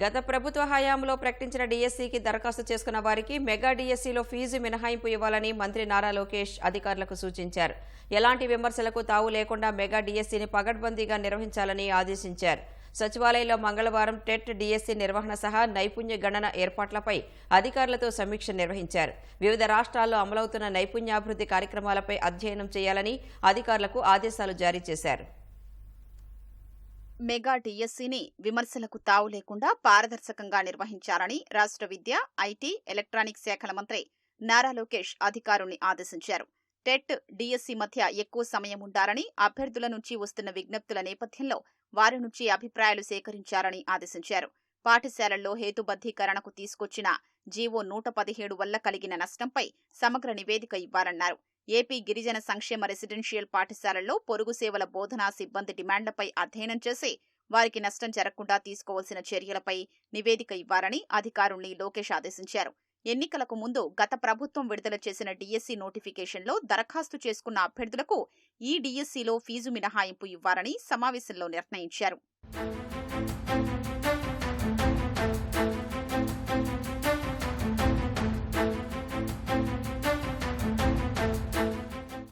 గత ప్రభుత్వ హయాంలో ప్రకటించిన డీఎస్సీకి దరఖాస్తు చేసుకున్న వారికి మెగా డీఎస్సీలో ఫీజు మినహాయింపు ఇవ్వాలని మంత్రి నారా లోకేష్ అధికారులకు సూచించారు. ఎలాంటి విమర్శలకు తావు లేకుండా మెగా డీఎస్సీని పగడ్బందీగా నిర్వహించాలని ఆదేశించారు. సచివాలయంలో మంగళవారం టెట్ డీఎస్సీ నిర్వహణ సహా నైపుణ్య గణన ఏర్పాట్లపై అధికారులతో సమీక్ష నిర్వహించారు. వివిధ రాష్ట్రాల్లో అమలవుతున్న నైపుణ్యాభివృద్ధి కార్యక్రమాలపై అధ్యయనం చేయాలని అధికారులకు ఆదేశాలు జారీ చేశారు. మెగా డీఎస్సీని విమర్శలకు తావు లేకుండా పారదర్శకంగా నిర్వహించాలని రాష్ట్ర విద్య, ఐటీ, ఎలక్ట్రానిక్స్ శాఖల మంత్రి నారా లోకేష్ అధికారుల్ని ఆదేశించారు. టెట్, డీఎస్సీ మధ్య ఎక్కువ సమయం ఉండాలని, అభ్యర్థుల నుంచి వస్తున్న విజ్ఞప్తుల నేపథ్యంలో వారి నుంచి అభిప్రాయాలు సేకరించాలని ఆదేశించారు. పాఠశాలల్లో హేతుబద్ధీకరణకు తీసుకొచ్చిన జీవో 117 వల్ల కలిగిన నష్టంపై సమగ్ర నివేదిక ఇవ్వాలన్నారు. ఏపీ గిరిజన సంక్షేమ రెసిడెన్షియల్ పాఠశాలల్లో పొరుగు సేవల బోధనా సిబ్బంది డిమాండ్లపై అధ్యయనం చేసి వారికి నష్టం జరగకుండా తీసుకోవాల్సిన చర్యలపై నివేదిక ఇవ్వాలని అధికారుల్ని లోకేష్ ఆదేశించారు. ఎన్నికలకు ముందు గత ప్రభుత్వం విడుదల చేసిన డీఎస్సీ నోటిఫికేషన్లో దరఖాస్తు చేసుకున్న అభ్యర్థులకు ఈ డీఎస్సీలో ఫీజు మినహాయింపు ఇవ్వాలని సమావేశంలో నిర్ణయించారు.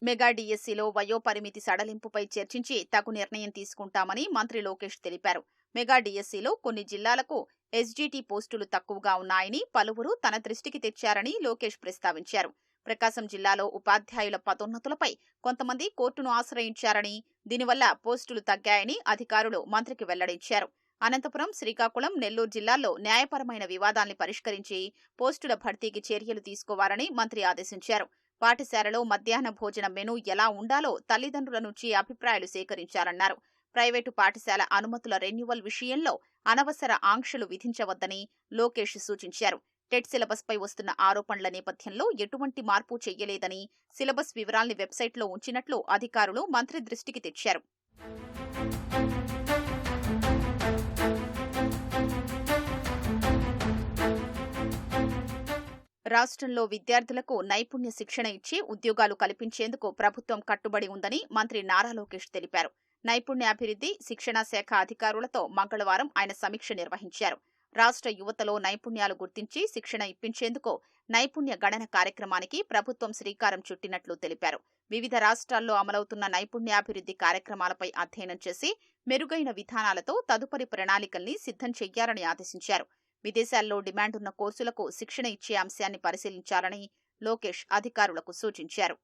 మెగా డీఎస్సీలో వయోపరిమితి సడలింపుపై చర్చించి తగు నిర్ణయం తీసుకుంటామని మంత్రి లోకేష్ తెలిపారు. మెగా డీఎస్సీలో కొన్ని జిల్లాలకు ఎస్జీటీ పోస్టులు తక్కువగా ఉన్నాయని పలువురు తన దృష్టికి తెచ్చారని లోకేష్ ప్రస్తావించారు. ప్రకాశం జిల్లాలో ఉపాధ్యాయుల పదోన్నతులపై కొంతమంది కోర్టును ఆశ్రయించారని, దీనివల్ల పోస్టులు తగ్గాయని అధికారులు మంత్రికి వెల్లడించారు. అనంతపురం, శ్రీకాకుళం, నెల్లూరు జిల్లాల్లో న్యాయపరమైన వివాదాల్ని పరిష్కరించి పోస్టుల భర్తీకి చర్యలు తీసుకోవాలని మంత్రి ఆదేశించారు. పాఠశాలలో మధ్యాహ్న భోజన మెనూ ఎలా ఉండాలో తల్లిదండ్రుల నుంచి అభిప్రాయాలు సేకరించాలన్నారు. ప్రైవేటు పాఠశాల అనుమతుల రెన్యువల్ విషయంలో అనవసర ఆంక్షలు విధించవద్దని లోకేష్ సూచించారు. టెట్ సిలబస్పై వస్తున్న ఆరోపణల నేపథ్యంలో ఎటువంటి మార్పు చెయ్యలేదని, సిలబస్ వివరాల్ని వెబ్సైట్లో ఉంచినట్లు అధికారులు మంత్రి దృష్టికి తెచ్చారు. రాష్ట్రంలో విద్యార్థులకు నైపుణ్య శిక్షణ ఇచ్చి ఉద్యోగాలు కల్పించేందుకు ప్రభుత్వం కట్టుబడి ఉందని మంత్రి నారా లోకేష్ తెలిపారు. నైపుణ్యాభివృద్ధి శిక్షణా శాఖ అధికారులతో మంగళవారం ఆయన సమీక్ష నిర్వహించారు. రాష్ట్ర యువతలో నైపుణ్యాలు గుర్తించి శిక్షణ ఇప్పించేందుకు నైపుణ్య గణన కార్యక్రమానికి ప్రభుత్వం శ్రీకారం చుట్టినట్లు తెలిపారు. వివిధ రాష్ట్రాల్లో అమలవుతున్న నైపుణ్యాభివృద్ధి కార్యక్రమాలపై అధ్యయనం చేసి మెరుగైన విధానాలతో తదుపరి ప్రణాళికల్ని సిద్ధం చెయ్యాలని ఆదేశించారు. విదేశాల్లో డిమాండున్న కోర్సులకు శిక్షణ ఇచ్చే అంశాన్ని పరిశీలించాలని లోకేష్ అధికారులకు సూచించారు.